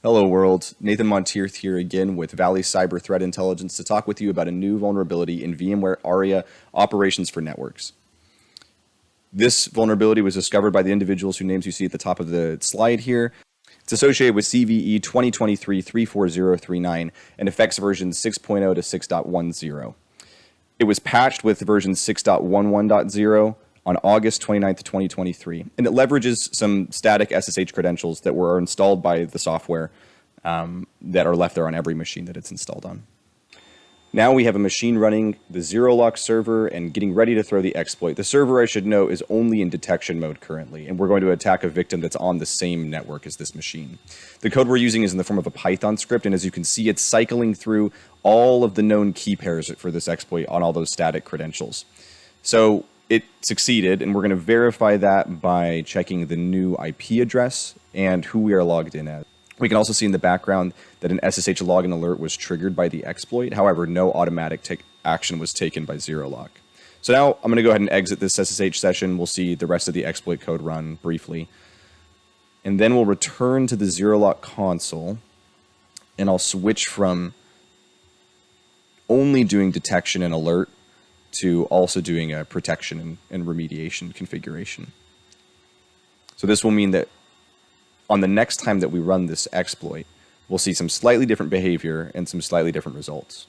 Hello world, Nathan Montierth here again with Vali Cyber Threat Intelligence to talk with you about a new vulnerability in VMware Aria Operations for networks. This vulnerability was discovered by the individuals whose names you see at the top of the slide here. It's associated with CVE 2023-34039 and affects versions 6.0 to 6.10. It was patched with version 6.11.0 on August 29th, 2023. And it leverages some static SSH credentials that were installed by the software that are left there on every machine that it's installed on. Now we have a machine running the ZeroLock server and getting ready to throw the exploit. The server, I should note, is only in detection mode currently, and we're going to attack a victim that's on the same network as this machine. The code we're using is in the form of a Python script, and as you can see, it's cycling through all of the known key pairs for this exploit on all those static credentials. So it succeeded, and we're going to verify that by checking the new IP address and who we are logged in as. We can also see in the background that an SSH login alert was triggered by the exploit. However, no automatic action was taken by ZeroLock. So now I'm going to go ahead and exit this SSH session. We'll see the rest of the exploit code run briefly. And then we'll return to the ZeroLock console, and I'll switch from only doing detection and alert to also doing a protection and remediation configuration. So this will mean that on the next time that we run this exploit, we'll see some slightly different behavior and some slightly different results.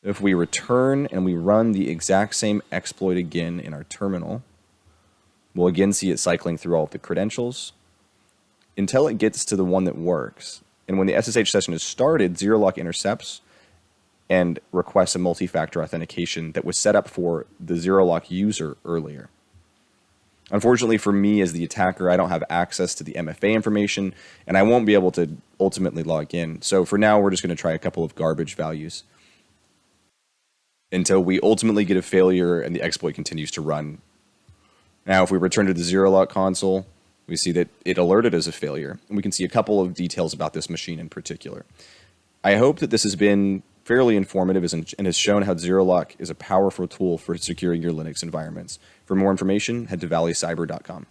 If we return and we run the exact same exploit again in our terminal, we'll again see it cycling through all of the credentials until it gets to the one that works. And when the SSH session is started, ZeroLock intercepts and requests a multi-factor authentication that was set up for the ZeroLock user earlier. Unfortunately for me as the attacker, I don't have access to the MFA information, and I won't be able to ultimately log in. So for now, we're just going to try a couple of garbage values until we ultimately get a failure and the exploit continues to run. Now, if we return to the ZeroLock console, we see that it alerted as a failure, and we can see a couple of details about this machine in particular. I hope that this has been fairly informative and has shown how ZeroLock is a powerful tool for securing your Linux environments. For more information, head to valicyber.com.